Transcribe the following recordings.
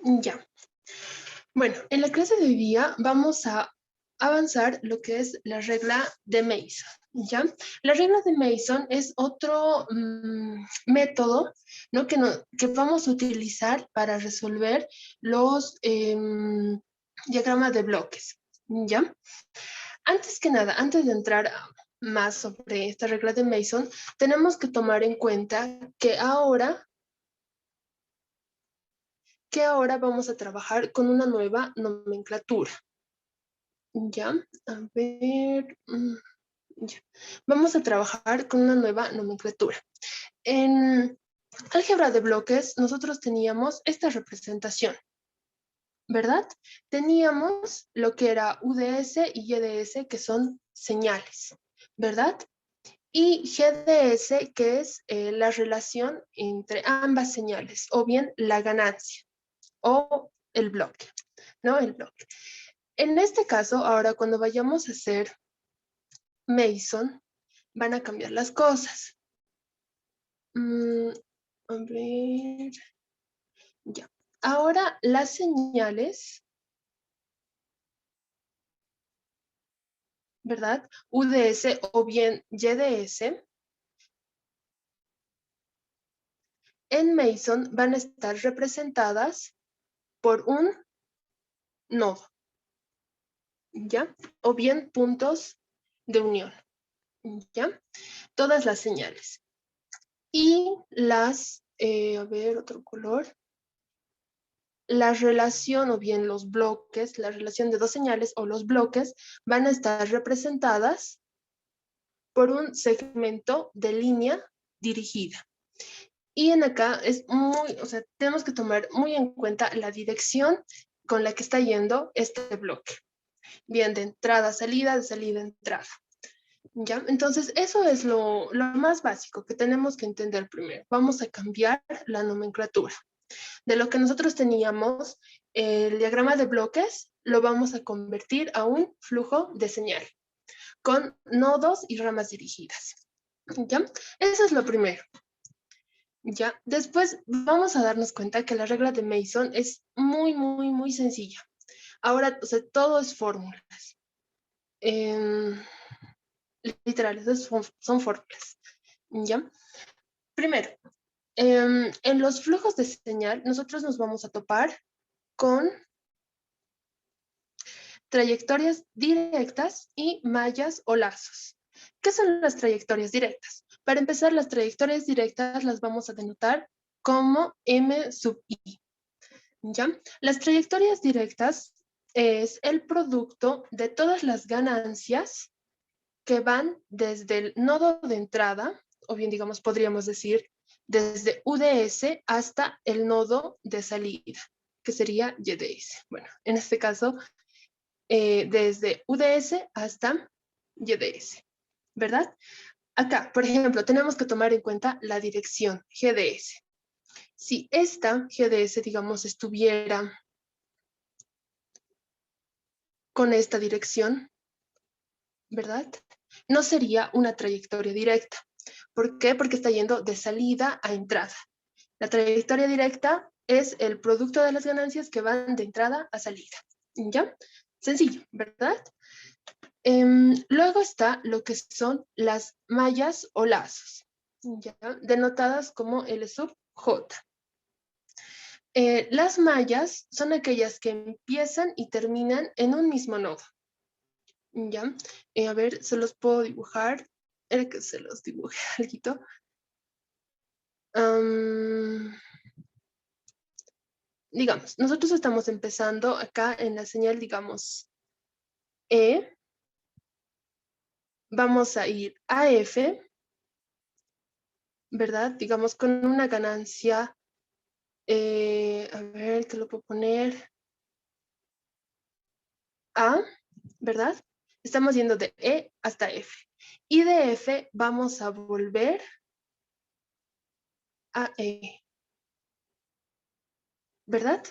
Ya. Bueno, en la clase de hoy día vamos a avanzar lo que es la regla de Mason, ¿ya? La regla de Mason es otro método, ¿no? Que vamos a utilizar para resolver los diagramas de bloques, ¿ya? Antes que nada, antes de entrar más sobre esta regla de Mason, tenemos que tomar en cuenta que ahora vamos a trabajar con una nueva nomenclatura. Ya, a ver, ya. Vamos a trabajar con una nueva nomenclatura. En álgebra de bloques, nosotros teníamos esta representación, ¿verdad? Teníamos lo que era UDS y YDS, que son señales, ¿verdad? Y GDS, que es la relación entre ambas señales, o bien la ganancia, o el bloque, ¿no? El bloque. En este caso, ahora cuando vayamos a hacer Mason, van a cambiar las cosas. A ver, ya. Ahora las señales, ¿verdad? UDS o bien YDS, en Mason van a estar representadas por un nodo, ¿ya? O bien puntos de unión, ¿ya? Todas las señales. Y a ver, otro color. La relación o bien los bloques, la relación de dos señales o los bloques van a estar representadas por un segmento de línea dirigida. Y en acá o sea, tenemos que tomar muy en cuenta la dirección con la que está yendo este bloque. Bien, de entrada a salida, de salida a entrada. ¿Ya? Entonces, eso es lo más básico que tenemos que entender primero. Vamos a cambiar la nomenclatura. De lo que nosotros teníamos, el diagrama de bloques lo vamos a convertir a un flujo de señal con nodos y ramas dirigidas. ¿Ya? Eso es lo primero. ¿Ya? Después vamos a darnos cuenta que la regla de Mason es muy, muy, muy sencilla. Ahora, o sea, todo es fórmulas. Literales, son fórmulas. ¿Ya? Primero, en los flujos de señal, nosotros nos vamos a topar con trayectorias directas y mallas o lazos. ¿Qué son las trayectorias directas? Para empezar, las trayectorias directas las vamos a denotar como M sub I. ¿Ya? Las trayectorias directas es el producto de todas las ganancias que van desde el nodo de entrada, o bien digamos, podríamos decir, desde UDS hasta el nodo de salida, que sería YDS. Bueno, en este caso, desde UDS hasta YDS, ¿verdad? Acá, por ejemplo, tenemos que tomar en cuenta la dirección GDS. Si esta GDS, digamos, estuviera con esta dirección, ¿verdad? No sería una trayectoria directa. ¿Por qué? Porque está yendo de salida a entrada. La trayectoria directa es el producto de las ganancias que van de entrada a salida. ¿Ya? Sencillo, ¿verdad? Luego está lo que son las mallas o lazos, ¿ya? Denotadas como L sub J. Las mallas son aquellas que empiezan y terminan en un mismo nodo. ¿Ya? A ver, se los puedo dibujar. El que se los dibuje algo. Digamos, nosotros estamos empezando acá en la señal, digamos, E. Vamos a ir a F, ¿verdad? Digamos, con una ganancia, a ver, te lo puedo poner A, ¿verdad? Estamos yendo de E hasta F. Y de F vamos a volver a E, ¿verdad?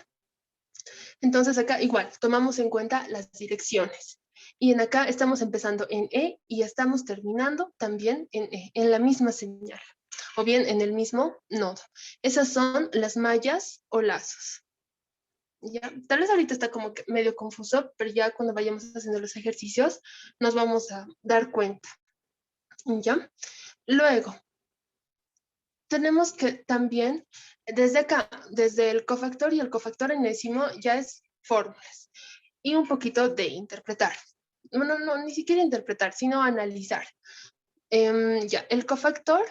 Entonces acá igual, tomamos en cuenta las direcciones. Y en acá estamos empezando en E y estamos terminando también en E, en la misma señal, o bien en el mismo nodo. Esas son las mallas o lazos. ¿Ya? Tal vez ahorita está como que medio confuso, pero ya cuando vayamos haciendo los ejercicios nos vamos a dar cuenta. ¿Ya? Luego, tenemos que también, desde acá, desde el cofactor y el cofactor enésimo, ya es fórmulas y un poquito de interpretar. No, ni siquiera interpretar, sino analizar. Ya, el cofactor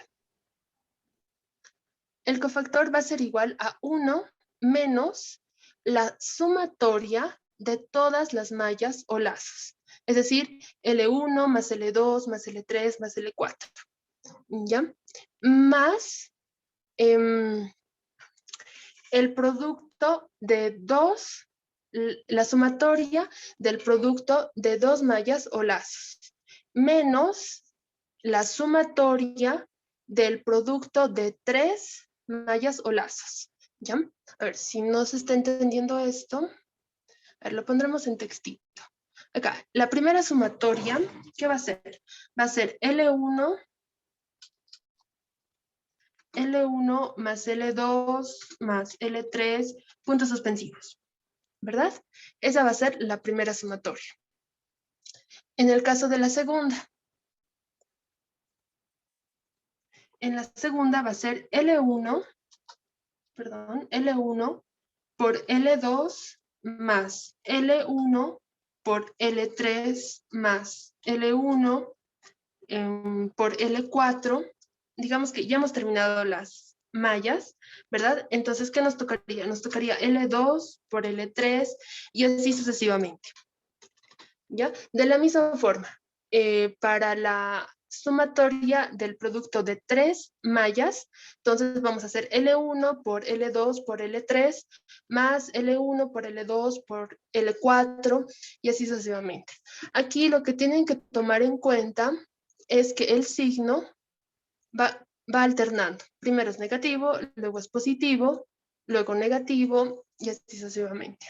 va a ser igual a 1 menos la sumatoria de todas las mallas o lazos. Es decir, L1 más L2 más L3 más L4. ¿Ya? Más el producto de la sumatoria del producto de 2 mallas o lazos, menos la sumatoria del producto de 3 mallas o lazos. ¿Ya? A ver, si no se está entendiendo esto, a ver, lo pondremos en textito. Acá, la primera sumatoria, ¿qué va a ser? Va a ser L1 más L2 más L3, puntos suspensivos, ¿verdad? Esa va a ser la primera sumatoria. En el caso de la segunda, va a ser L1 por L2 más L1 por L3 más L1 por L4. Digamos que ya hemos terminado las mallas, ¿verdad? Entonces, ¿qué nos tocaría? Nos tocaría L2 por L3 y así sucesivamente. ¿Ya? De la misma forma, para la sumatoria del producto de 3 mallas, entonces vamos a hacer L1 por L2 por L3 más L1 por L2 por L4 y así sucesivamente. Aquí lo que tienen que tomar en cuenta es que el signo va alternando. Primero es negativo, luego es positivo, luego negativo y así sucesivamente.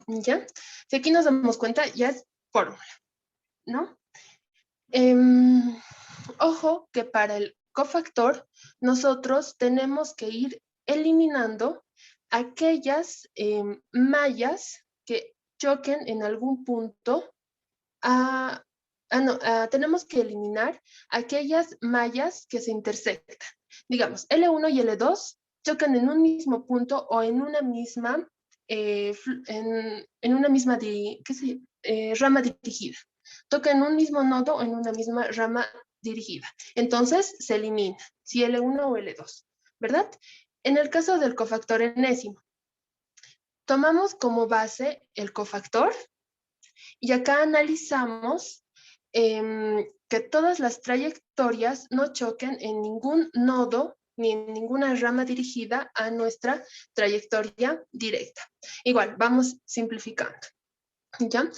¿Ya? Si aquí nos damos cuenta, ya es fórmula, ¿no? Ojo que para el cofactor nosotros tenemos que ir eliminando aquellas mallas que choquen en algún punto. Tenemos que eliminar aquellas mallas que se intersectan. Digamos, L1 y L2 chocan en un mismo punto o en una misma, en una misma rama dirigida. Toca en un mismo nodo o en una misma rama dirigida. Entonces se elimina si L1 o L2, ¿verdad? En el caso del cofactor enésimo, tomamos como base el cofactor y acá analizamos que todas las trayectorias no choquen en ningún nodo ni en ninguna rama dirigida a nuestra trayectoria directa. Igual, vamos simplificando. ¿Ya?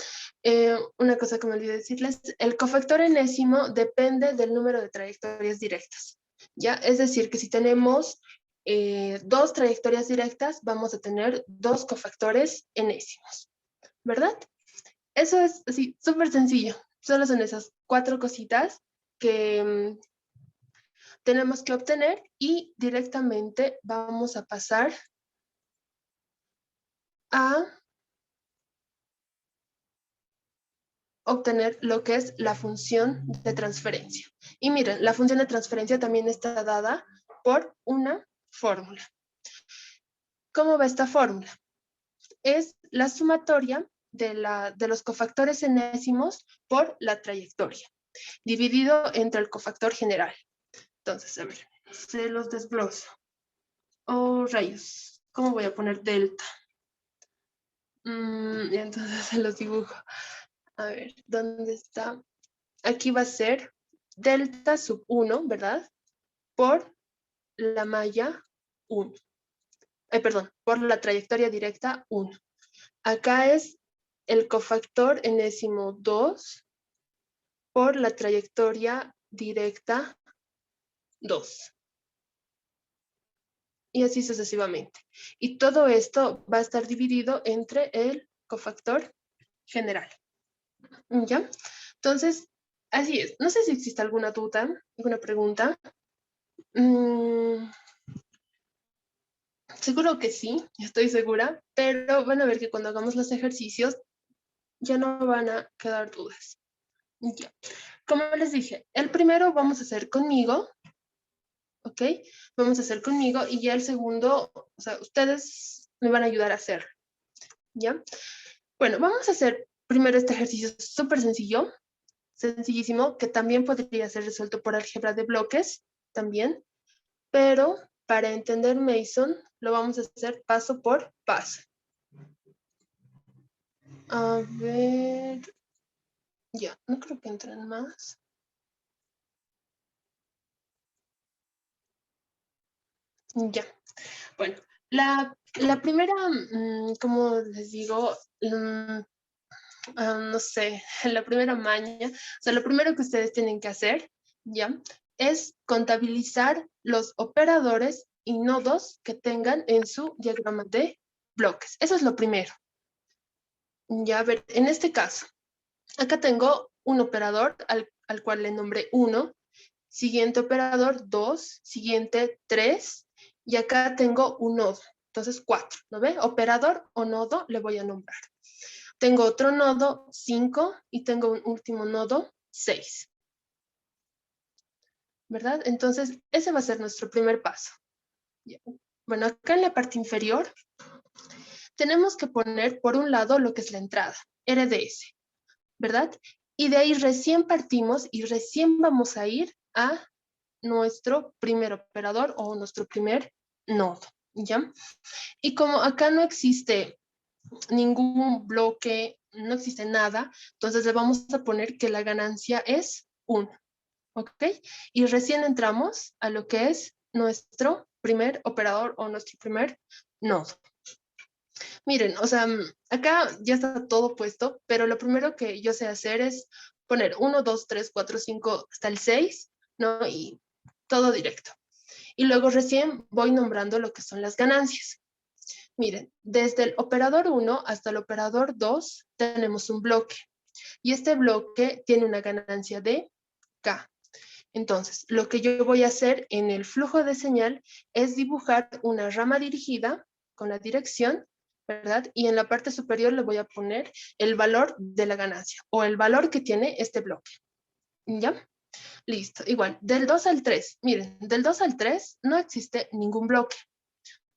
Una cosa que me olvidé decirles, el cofactor enésimo depende del número de trayectorias directas. ¿Ya? Es decir, que si tenemos 2 trayectorias directas, vamos a tener 2 cofactores enésimos, ¿verdad? Eso es así, súper sencillo. Solo son esas 4 cositas que tenemos que obtener y directamente vamos a pasar a obtener lo que es la función de transferencia. Y miren, la función de transferencia también está dada por una fórmula. ¿Cómo va esta fórmula? Es la sumatoria de los cofactores enésimos por la trayectoria, dividido entre el cofactor general. Entonces, a ver, se los desgloso. Oh, rayos. ¿Cómo voy a poner delta? Y entonces se los dibujo. A ver, ¿dónde está? Aquí va a ser delta sub 1, ¿verdad? Por la malla 1. Perdón, por la trayectoria directa 1. Acá es el cofactor enésimo 2 por la trayectoria directa 2. Y así sucesivamente. Y todo esto va a estar dividido entre el cofactor general. ¿Ya? Entonces, así es. No sé si existe alguna duda, alguna pregunta. Seguro que sí, estoy segura, pero van a ver que cuando hagamos los ejercicios ya no van a quedar dudas. Ya. Como les dije, el primero vamos a hacer conmigo, ¿ok? Vamos a hacer conmigo y ya el segundo, o sea, ustedes me van a ayudar a hacer, ¿ya? Bueno, vamos a hacer primero este ejercicio súper sencillo, sencillísimo, que también podría ser resuelto por álgebra de bloques, también, pero para entender Mason lo vamos a hacer paso por paso. A ver, ya, no creo que entren más. Ya, bueno, la primera, como les digo, no sé, la primera maña, o sea, lo primero que ustedes tienen que hacer, ¿ya? Es contabilizar los operadores y nodos que tengan en su diagrama de bloques. Eso es lo primero. Ya, a ver, en este caso, acá tengo un operador al cual le nombré 1, siguiente operador 2, siguiente 3, y acá tengo un nodo, entonces 4, ¿no ve? Operador o nodo le voy a nombrar. Tengo otro nodo 5 y tengo un último nodo 6, ¿verdad? Entonces, ese va a ser nuestro primer paso. Bueno, acá en la parte inferior tenemos que poner por un lado lo que es la entrada, RDS, ¿verdad? Y de ahí recién partimos y recién vamos a ir a nuestro primer operador o nuestro primer nodo, ¿ya? Y como acá no existe ningún bloque, no existe nada, entonces le vamos a poner que la ganancia es 1, ¿ok? Y recién entramos a lo que es nuestro primer operador o nuestro primer nodo. Miren, o sea, acá ya está todo puesto, pero lo primero que yo sé hacer es poner 1, 2, 3, 4, 5 hasta el 6, ¿no? Y todo directo. Y luego recién voy nombrando lo que son las ganancias. Miren, desde el operador 1 hasta el operador 2 tenemos un bloque. Y este bloque tiene una ganancia de K. Entonces, lo que yo voy a hacer en el flujo de señal es dibujar una rama dirigida con la dirección, ¿verdad? Y en la parte superior le voy a poner el valor de la ganancia o el valor que tiene este bloque. ¿Ya? Listo. Igual, del 2 al 3. Miren, del 2 al 3 no existe ningún bloque,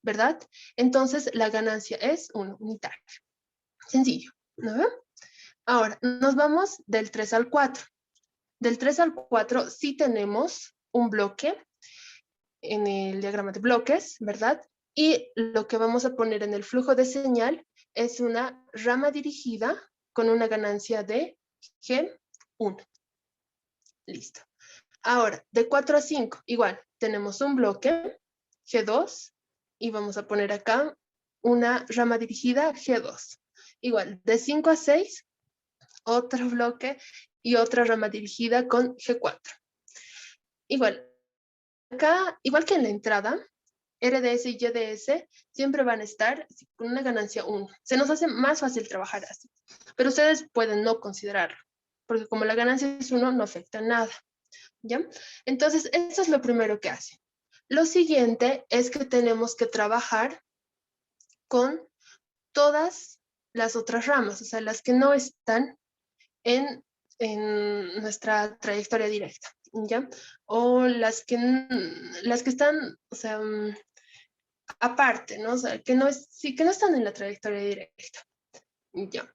¿verdad? Entonces, la ganancia es 1 unitario. Sencillo, ¿no? Ahora, nos vamos del 3 al 4. Del 3 al 4 sí tenemos un bloque en el diagrama de bloques, ¿verdad? Y lo que vamos a poner en el flujo de señal es una rama dirigida con una ganancia de G1. Listo. Ahora, de 4 a 5, igual, tenemos un bloque G2 y vamos a poner acá una rama dirigida G2. Igual, de 5 a 6, otro bloque y otra rama dirigida con G4. Igual, acá, igual que en la entrada, RDS y YDS siempre van a estar con una ganancia 1. Se nos hace más fácil trabajar así, pero ustedes pueden no considerarlo, porque como la ganancia es 1, no afecta nada, ¿ya? Entonces, eso es lo primero que hace. Lo siguiente es que tenemos que trabajar con todas las otras ramas, o sea, las que no están en, en nuestra trayectoria directa, ¿ya? O las que están, o sea, aparte, ¿no? O sea, que no, sí, que no están en la trayectoria directa, ¿ya?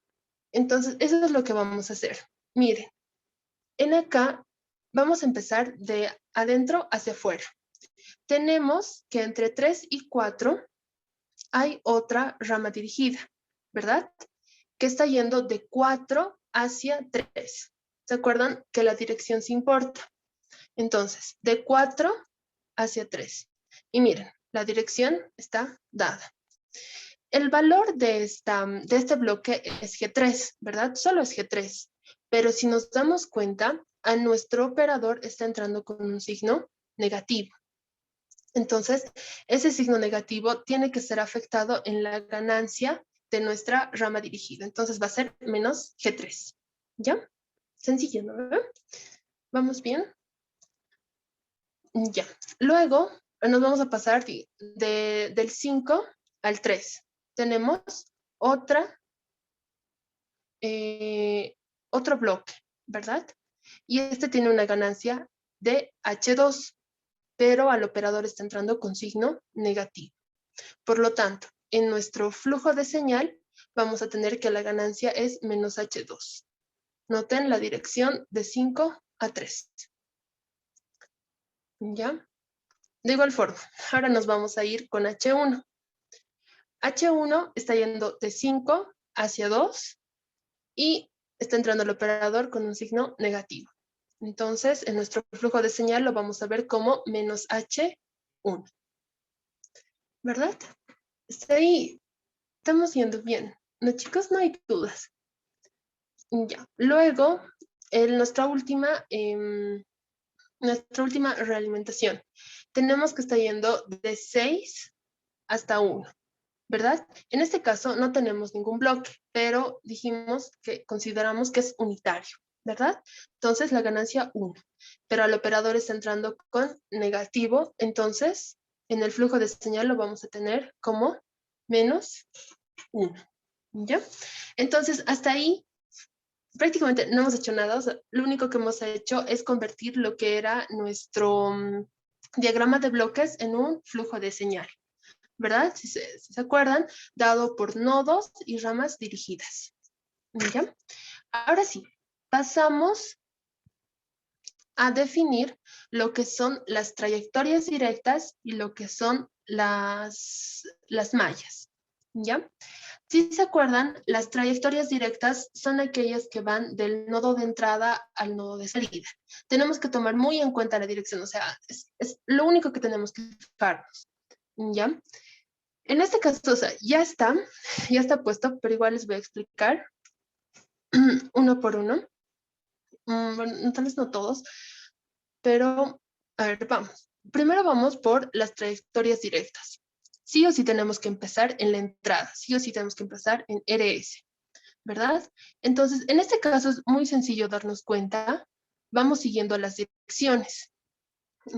Entonces, eso es lo que vamos a hacer. Miren, en acá vamos a empezar de adentro hacia afuera. Tenemos que entre 3 y 4 hay otra rama dirigida, ¿verdad? Que está yendo de 4 hacia 3. ¿Se acuerdan que la dirección se importa? Entonces, de 4 hacia 3. Y miren, la dirección está dada. El valor de este bloque es G3, ¿verdad? Solo es G3. Pero si nos damos cuenta, a nuestro operador está entrando con un signo negativo. Entonces, ese signo negativo tiene que ser afectado en la ganancia de nuestra rama dirigida. Entonces va a ser menos G3. ¿Ya? Sencillo, ¿no? ¿Vamos bien? Ya. Luego, nos vamos a pasar del 5 al 3. Tenemos otra, otro bloque, ¿verdad? Y este tiene una ganancia de H2, pero al operador está entrando con signo negativo. Por lo tanto, en nuestro flujo de señal vamos a tener que la ganancia es menos H2. Noten la dirección de 5 a 3. ¿Ya? De igual forma, ahora nos vamos a ir con H1. H1 está yendo de 5 hacia 2 y está entrando el operador con un signo negativo. Entonces, en nuestro flujo de señal lo vamos a ver como menos H1. ¿Verdad? Está ahí. Estamos yendo bien. No, chicos, no hay dudas. Ya. Luego, nuestra última realimentación. Tenemos que estar yendo de 6 hasta 1, ¿verdad? En este caso no tenemos ningún bloque, pero dijimos que consideramos que es unitario, ¿verdad? Entonces la ganancia 1, pero al operador está entrando con negativo, entonces en el flujo de señal lo vamos a tener como menos 1, ¿ya? Entonces hasta ahí prácticamente no hemos hecho nada, o sea, lo único que hemos hecho es convertir lo que era nuestro diagrama de bloques en un flujo de señal, ¿verdad? Si se acuerdan, dado por nodos y ramas dirigidas. ¿Ya? Ahora sí, pasamos a definir lo que son las trayectorias directas y lo que son las mallas. ¿Ya? Si se acuerdan, las trayectorias directas son aquellas que van del nodo de entrada al nodo de salida. Tenemos que tomar muy en cuenta la dirección, o sea, es lo único que tenemos que fijarnos. ¿Ya? En este caso, o sea, ya está puesto, pero igual les voy a explicar uno por uno. Bueno, tal vez no todos, pero a ver, vamos. Primero vamos por las trayectorias directas. Sí o sí tenemos que empezar en la entrada, sí o sí tenemos que empezar en RS, ¿verdad? Entonces, en este caso es muy sencillo darnos cuenta. Vamos siguiendo las direcciones.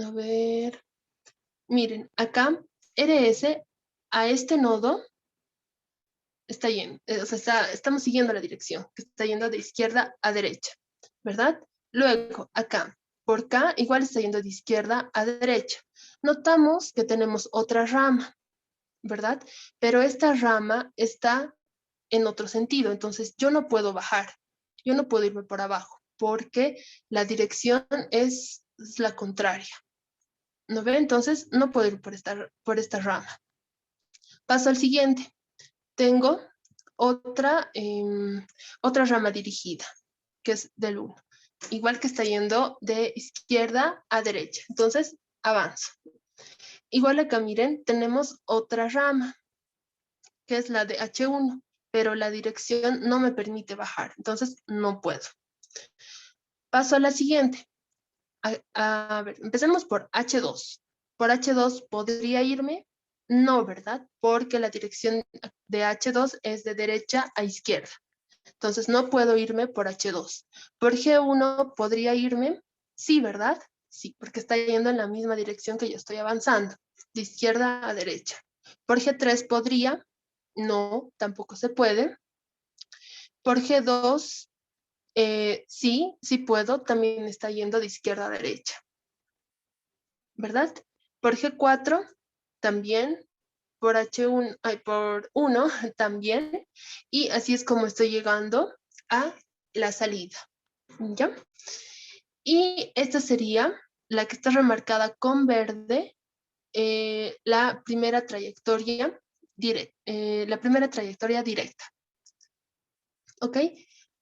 A ver, miren, acá RS a este nodo está yendo, o sea, estamos siguiendo la dirección, que está yendo de izquierda a derecha, ¿verdad? Luego, acá, por K, igual está yendo de izquierda a derecha. Notamos que tenemos otra rama, ¿verdad? Pero esta rama está en otro sentido, entonces yo no puedo bajar, yo no puedo irme por abajo, porque la dirección es la contraria, ¿no ve? Entonces no puedo ir por esta rama. Paso al siguiente. Tengo otra rama dirigida, que es del 1. Igual que está yendo de izquierda a derecha. Entonces, avanzo. Igual acá, miren, tenemos otra rama, que es la de H1, pero la dirección no me permite bajar. Entonces, no puedo. Paso a la siguiente. A ver, empecemos por H2. ¿Por H2 podría irme? No, ¿verdad? Porque la dirección de H2 es de derecha a izquierda. Entonces no puedo irme por H2. Por G1 podría irme, sí, ¿verdad? Sí, porque está yendo en la misma dirección que yo estoy avanzando, de izquierda a derecha. Por G3 podría, no, tampoco se puede. Por G2, sí puedo, también está yendo de izquierda a derecha, ¿verdad? Por G4 también, por H1, por 1 también, y así es como estoy llegando a la salida, ¿ya? Y esta sería la que está remarcada con verde, la primera trayectoria directa, ¿ok?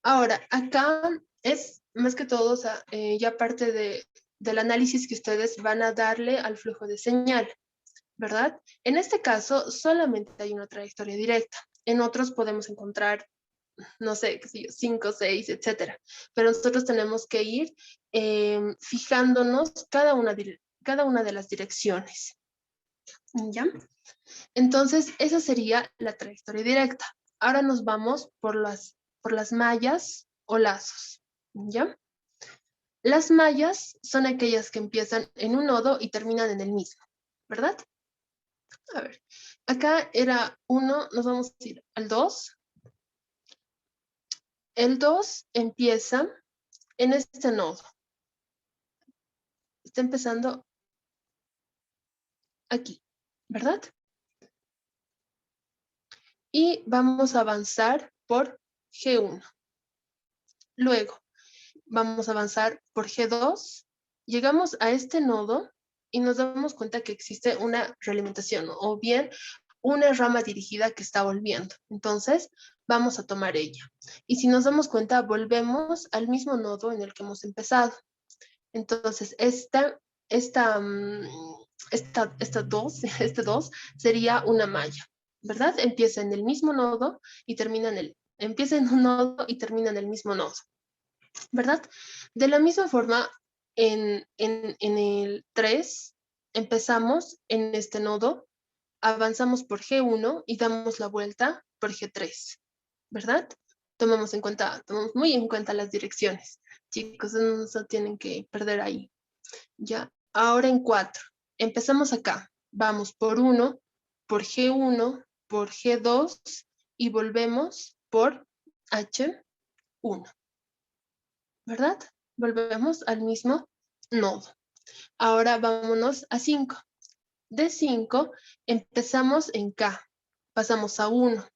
Ahora, acá es más que todo, o sea, ya parte del análisis que ustedes van a darle al flujo de señal, ¿verdad? En este caso, solamente hay una trayectoria directa. En otros podemos encontrar, no sé, qué sé yo, 5, 6, etcétera. Pero nosotros tenemos que ir fijándonos cada una de las direcciones. ¿Ya? Entonces, esa sería la trayectoria directa. Ahora nos vamos por las mallas o lazos. ¿Ya? Las mallas son aquellas que empiezan en un nodo y terminan en el mismo, ¿verdad? A ver, acá era 1, nos vamos a ir al 2. El 2 empieza en este nodo. Está empezando aquí, ¿verdad? Y vamos a avanzar por G1. Luego, vamos a avanzar por G2. Llegamos a este nodo y nos damos cuenta que existe una realimentación o bien una rama dirigida que está volviendo. Entonces, vamos a tomar ella. Y si nos damos cuenta, volvemos al mismo nodo en el que hemos empezado. Entonces, este 2 sería una malla, ¿verdad? Empieza en el mismo nodo y termina empieza en un nodo y termina en el mismo nodo, ¿verdad? De la misma forma, en el 3, empezamos en este nodo, avanzamos por G1 y damos la vuelta por G3, ¿verdad? Tomamos muy en cuenta las direcciones. Chicos, no se tienen que perder ahí. Ya, ahora en 4. Empezamos acá. Vamos por 1, por G1, por G2 y volvemos por H1. ¿Verdad? Volvemos al mismo nodo. Ahora vámonos a 5. De 5 empezamos en K. Pasamos a 1,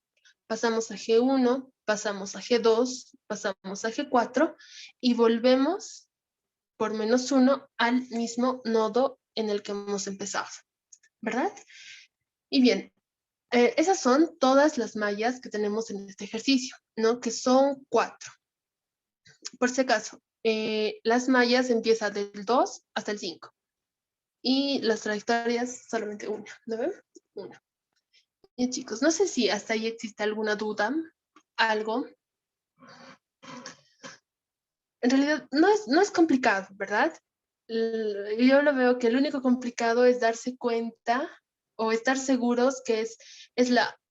pasamos a G1, pasamos a G2, pasamos a G4 y volvemos por -1 al mismo nodo en el que hemos empezado, ¿verdad? Y bien, esas son todas las mallas que tenemos en este ejercicio, ¿no? Que son 4. Por si acaso, las mallas empiezan del 2 hasta el 5 y las trayectorias solamente una, ¿no ven? Una. Bien, chicos, no sé si hasta ahí existe alguna duda, algo. En realidad no es complicado, ¿verdad? Yo lo veo que el único complicado es darse cuenta o estar seguros que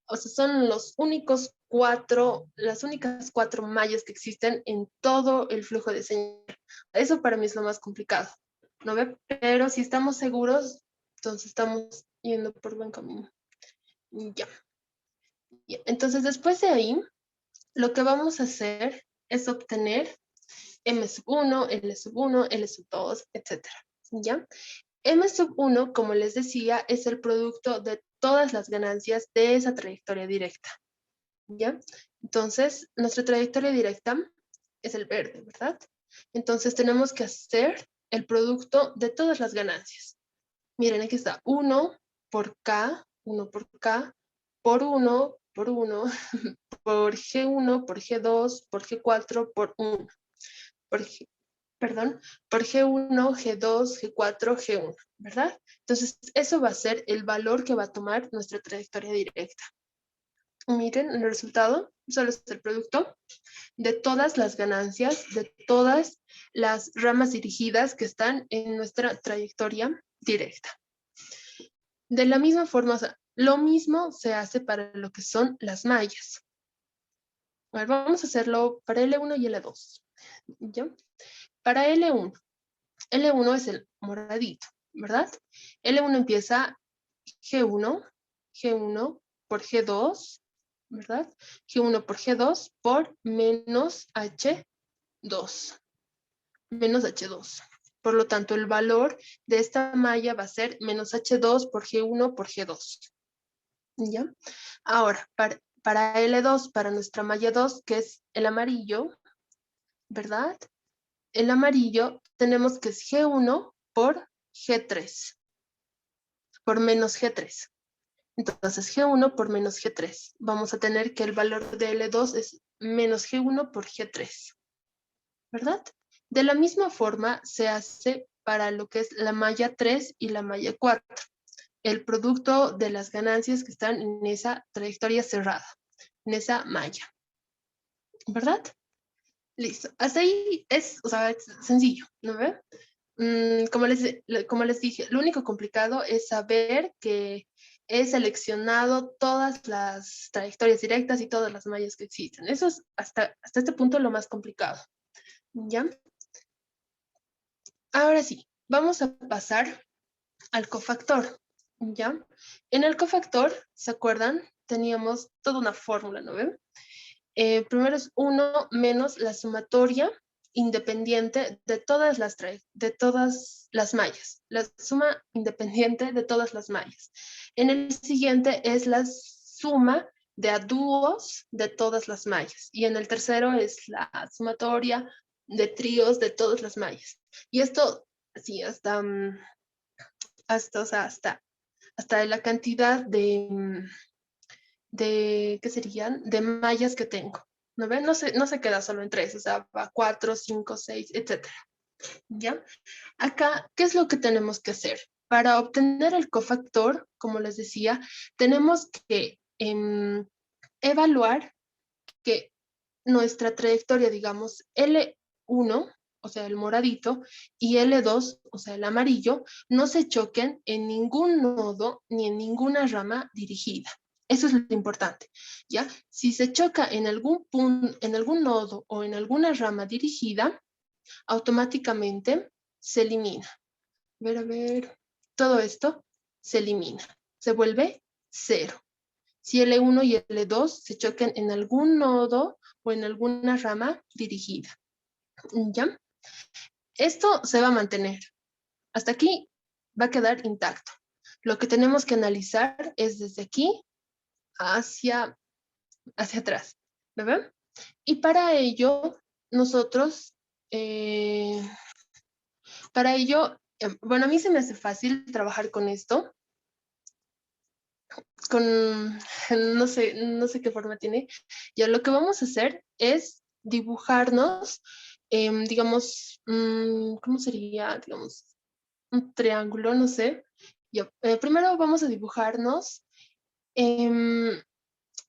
o sea, son las únicas 4 mallas que existen en todo el flujo de señal. Eso para mí es lo más complicado, ¿no ve? Pero si estamos seguros, entonces estamos yendo por buen camino. Ya. Entonces, después de ahí, lo que vamos a hacer es obtener M1, L1, L2, etc. ¿Ya? M1, como les decía, es el producto de todas las ganancias de esa trayectoria directa. ¿Ya? Entonces, nuestra trayectoria directa es el verde, ¿verdad? Entonces, tenemos que hacer el producto de todas las ganancias. Miren, aquí está 1 por K, 1 por K, por 1, por 1, por G1, por G2, por G4, por 1. Perdón, por G1, G2, G4, G1, ¿verdad? Entonces, eso va a ser el valor que va a tomar nuestra trayectoria directa. Miren, el resultado solo es el producto de todas las ganancias, de todas las ramas dirigidas que están en nuestra trayectoria directa. De la misma forma, o sea, lo mismo se hace para lo que son las mallas. A ver, vamos a hacerlo para L1 y L2. ¿Ya? Para L1, L1 es el moradito, ¿verdad? L1 empieza G1, G1 por G2, ¿verdad? G1 por G2 por menos H2, menos H2. Por lo tanto, el valor de esta malla va a ser menos H2 por G1 por G2. ¿Ya? Ahora, para L2, para nuestra malla 2, que es el amarillo, ¿verdad? El amarillo tenemos que es G1 por G3, por menos G3. Entonces, G1 por menos G3. Vamos a tener que el valor de L2 es menos G1 por G3, ¿verdad? De la misma forma se hace para lo que es la malla 3 y la malla 4. El producto de las ganancias que están en esa trayectoria cerrada, en esa malla, ¿verdad? Listo. Hasta ahí es, o sea, es sencillo, ¿no ve? Como les dije, lo único complicado es saber que he seleccionado todas las trayectorias directas y todas las mallas que existen. Eso es hasta este punto lo más complicado. ¿Ya? Ahora sí, vamos a pasar al cofactor. ¿Ya? En el cofactor, ¿se acuerdan? Teníamos toda una fórmula, ¿no ven? Primero es 1 menos la sumatoria independiente de todas las mallas. La suma independiente de todas las mallas. En el siguiente es la suma de adúos de todas las mallas. Y en el tercero es la sumatoria de tríos de todas las mallas. Y esto, sí, o sea, hasta la cantidad ¿qué serían? De mallas que tengo. ¿No ven? No se queda solo en 3, o sea, va 4, 5, 6, etcétera. ¿Ya? Acá, ¿qué es lo que tenemos que hacer? Para obtener el cofactor, como les decía, tenemos que evaluar que nuestra trayectoria, digamos, L1, o sea, el moradito, y L2, o sea, el amarillo, no se choquen en ningún nodo ni en ninguna rama dirigida. Eso es lo importante, ¿ya? Si se choca en algún punto, en algún nodo o en alguna rama dirigida, automáticamente se elimina. A ver, todo esto se elimina, se vuelve 0. Si L1 y L2 se choquen en algún nodo o en alguna rama dirigida. ¿Ya? Esto se va a mantener. Hasta aquí va a quedar intacto. Lo que tenemos que analizar es desde aquí hacia, hacia atrás. ¿Ven? Y para ello, nosotros, bueno, a mí se me hace fácil trabajar con esto, no sé qué forma tiene. Ya lo que vamos a hacer es dibujarnos, digamos, ¿cómo sería? Digamos, un triángulo, no sé. Ya, primero vamos a dibujarnos, em,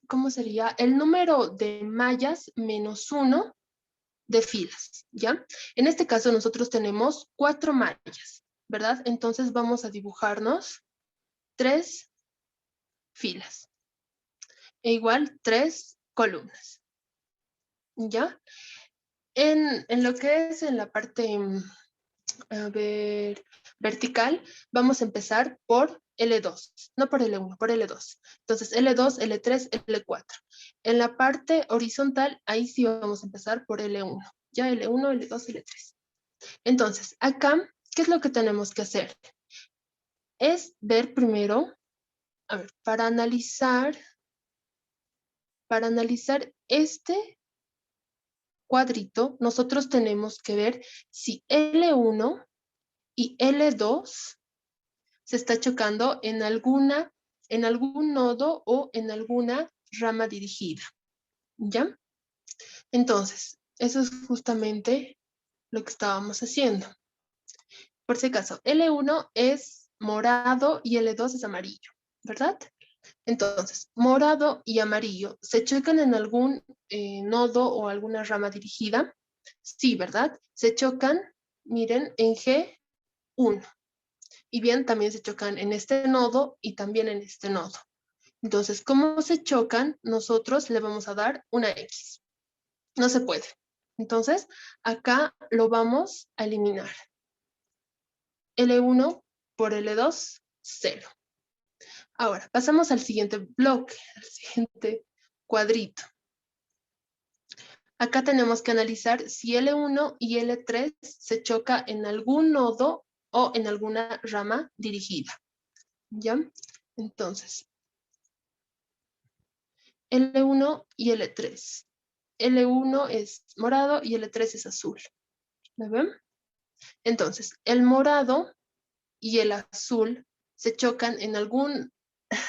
¿cómo sería? El número de mallas menos 1 de filas, ¿ya? En este caso nosotros tenemos 4 mallas, ¿verdad? Entonces vamos a dibujarnos 3 filas e igual 3 columnas, ¿ya? En lo que es en la parte, a ver, vertical, vamos a empezar por L2, no por L1, por L2. Entonces, L2, L3, L4. En la parte horizontal, ahí sí vamos a empezar por L1. Ya L1, L2, L3. Entonces, acá, ¿qué es lo que tenemos que hacer? Es ver primero, a ver, para analizar este cuadrito, nosotros tenemos que ver si L1 y L2 se está chocando en algún nodo o en alguna rama dirigida, ¿ya? Entonces, eso es justamente lo que estábamos haciendo. Por si acaso, L1 es morado y L2 es amarillo, ¿verdad? Entonces, morado y amarillo, ¿se chocan en algún nodo o alguna rama dirigida? Sí, ¿verdad? Se chocan, miren, en G1. Y bien, también se chocan en este nodo y también en este nodo. Entonces, ¿cómo se chocan? Nosotros le vamos a dar una X. No se puede. Entonces, acá lo vamos a eliminar. L1 por L2, 0. Ahora, pasamos al siguiente bloque, al siguiente cuadrito. Acá tenemos que analizar si L1 y L3 se choca en algún nodo o en alguna rama dirigida. ¿Ya? Entonces, L1 y L3. L1 es morado y L3 es azul. ¿Me ven? Entonces, el morado y el azul se chocan en algún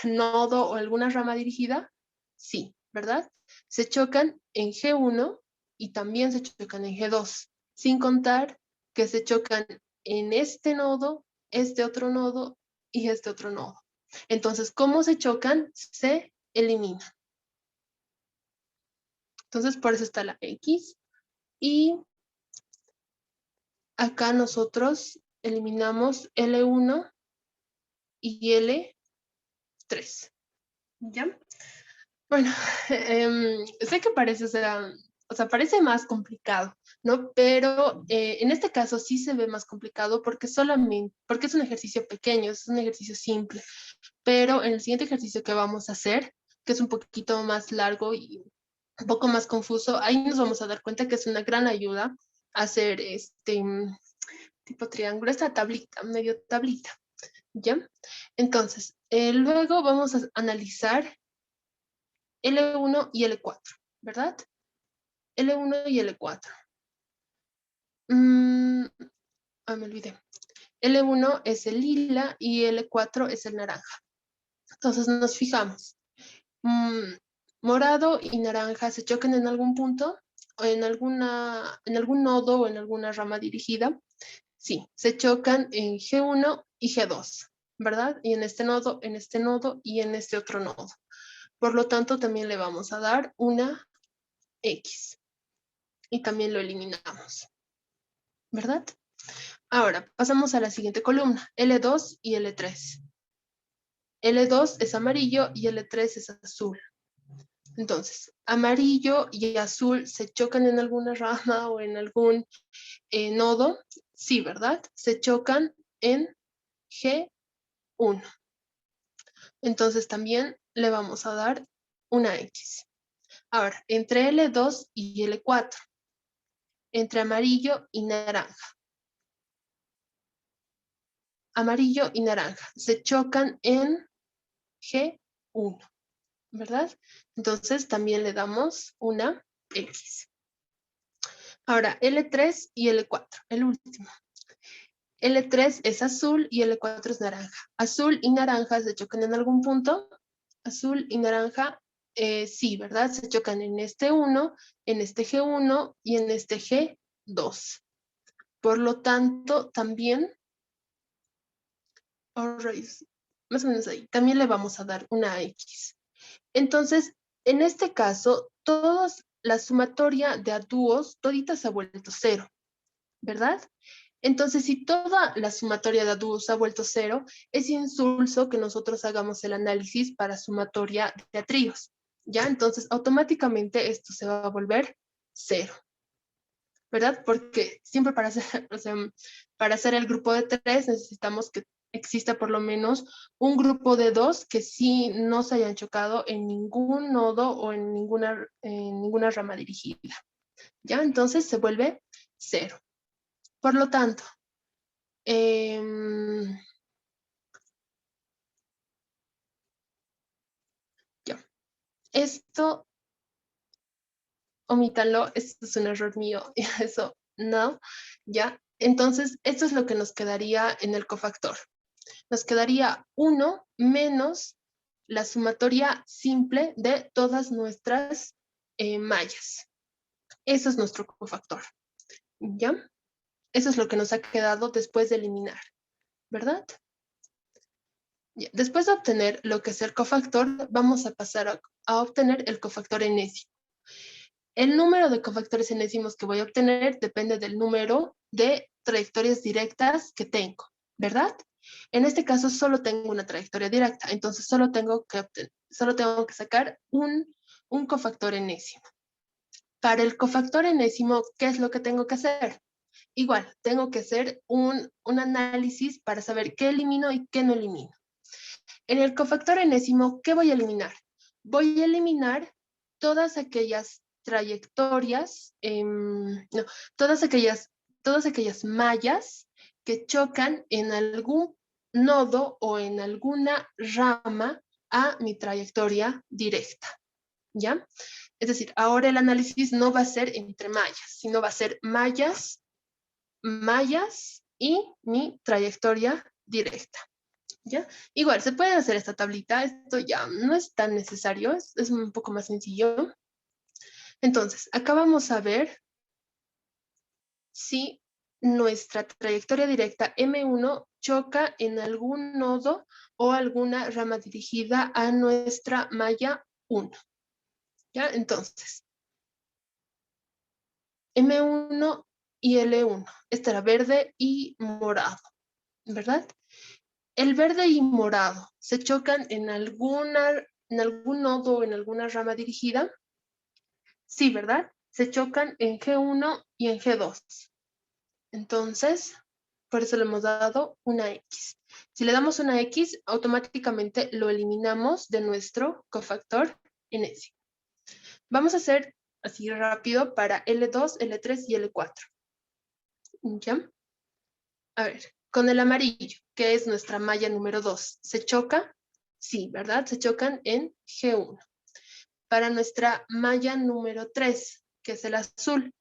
nodo o alguna rama dirigida. Sí, ¿verdad? Se chocan en G1 y también se chocan en G2, sin contar que se chocan en este nodo, este otro nodo y este otro nodo. Entonces, ¿cómo se chocan? Se eliminan. Entonces, por eso está la X. Y acá nosotros eliminamos L1 y L3. ¿Ya? Bueno, sé que parece, o sea, o sea, parece más complicado, ¿no? Pero en este caso sí se ve más complicado porque porque es un ejercicio pequeño, es un ejercicio simple. Pero en el siguiente ejercicio que vamos a hacer, que es un poquito más largo y un poco más confuso, ahí nos vamos a dar cuenta que es una gran ayuda hacer este tipo triángulo, esta tablita, medio tablita, ¿ya? Entonces, luego vamos a analizar L1 y L4, ¿verdad? L1 y L4. Me olvidé. L1 es el lila y L4 es el naranja. Entonces nos fijamos. Morado y naranja se chocan en algún punto, o en algún nodo o en alguna rama dirigida. Sí, se chocan en G1 y G2, ¿verdad? Y en este nodo y en este otro nodo. Por lo tanto, también le vamos a dar una X. Y también lo eliminamos, ¿verdad? Ahora, pasamos a la siguiente columna, L2 y L3. L2 es amarillo y L3 es azul. Entonces, amarillo y azul se chocan en alguna rama o en algún nodo. Sí, ¿verdad? Se chocan en G1. Entonces también le vamos a dar una X. Ahora, entre L2 y L4, entre amarillo y naranja. Amarillo y naranja se chocan en G1, ¿verdad? Entonces también le damos una X. Ahora, L3 y L4, el último. L3 es azul y L4 es naranja. Azul y naranja se chocan en algún punto. Azul y naranja, sí, ¿verdad? Se chocan en este 1, en este G1 y en este G2. Por lo tanto, también, más o menos ahí, también le vamos a dar una X. Entonces, en este caso, la sumatoria de a dúos, todita se ha vuelto 0, ¿verdad? Entonces, si toda la sumatoria de a dúos ha vuelto 0, es insulso que nosotros hagamos el análisis para sumatoria de a tríos, ¿ya? Entonces, automáticamente esto se va a volver 0, ¿verdad? Porque siempre para hacer, o sea, para hacer el grupo de 3 necesitamos que exista por lo menos un grupo de 2 que sí no se hayan chocado en ningún nodo o en ninguna rama dirigida, ¿ya? Entonces se vuelve 0. Por lo tanto, ya, esto, omítalo, esto es un error mío, eso no, ¿ya? Entonces, esto es lo que nos quedaría en el cofactor. Nos quedaría 1 menos la sumatoria simple de todas nuestras mallas. Eso es nuestro cofactor, ¿ya? Eso es lo que nos ha quedado después de eliminar, ¿verdad? Ya. Después de obtener lo que es el cofactor, vamos a pasar a obtener el cofactor enésimo. El número de cofactores enésimos que voy a obtener depende del número de trayectorias directas que tengo, ¿verdad? En este caso solo tengo una trayectoria directa, entonces solo tengo que sacar un cofactor enésimo. Para el cofactor enésimo, ¿qué es lo que tengo que hacer? Igual, tengo que hacer un análisis para saber qué elimino y qué no elimino. En el cofactor enésimo, ¿qué voy a eliminar? Voy a eliminar todas aquellas trayectorias, no, todas aquellas mallas que chocan en algún nodo o en alguna rama a mi trayectoria directa, ¿ya? Es decir, ahora el análisis no va a ser entre mallas, sino va a ser mallas, mallas y mi trayectoria directa, ¿ya? Igual, se puede hacer esta tablita, esto ya no es tan necesario, es un poco más sencillo. Entonces, acá vamos a ver si nuestra trayectoria directa M1 choca en algún nodo o alguna rama dirigida a nuestra malla 1, ¿ya? Entonces, M1 y L1, esta era verde y morado, ¿verdad? El verde y morado se chocan en algún nodo o en alguna rama dirigida. Sí, ¿verdad? se chocan en G1 y en G2. Entonces, por eso le hemos dado una X. Si le damos una X, automáticamente lo eliminamos de nuestro cofactor enésimo. Vamos a hacer así rápido para L2, L3 y L4. ¿Ya? A ver, con el amarillo, que es nuestra malla número 2, ¿se choca? Sí, ¿verdad? Se chocan en G1. Para nuestra malla número 3, que es el azul,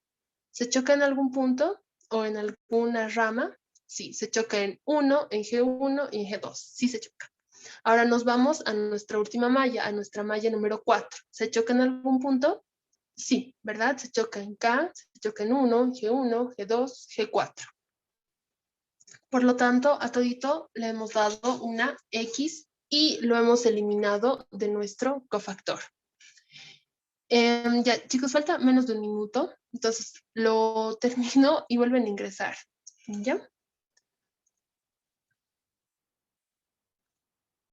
¿se choca en algún punto o en alguna rama? Sí, se choca en 1, en G1 y en G2. Sí se choca. Ahora nos vamos a nuestra última malla, a nuestra malla número 4. ¿Se choca en algún punto? Sí, ¿verdad? Se choca en K, se choca en 1, G1, G2, G4. Por lo tanto, a todito le hemos dado una X y lo hemos eliminado de nuestro cofactor. Ya, chicos, falta menos de un minuto, entonces lo termino y vuelven a ingresar. ¿Ya?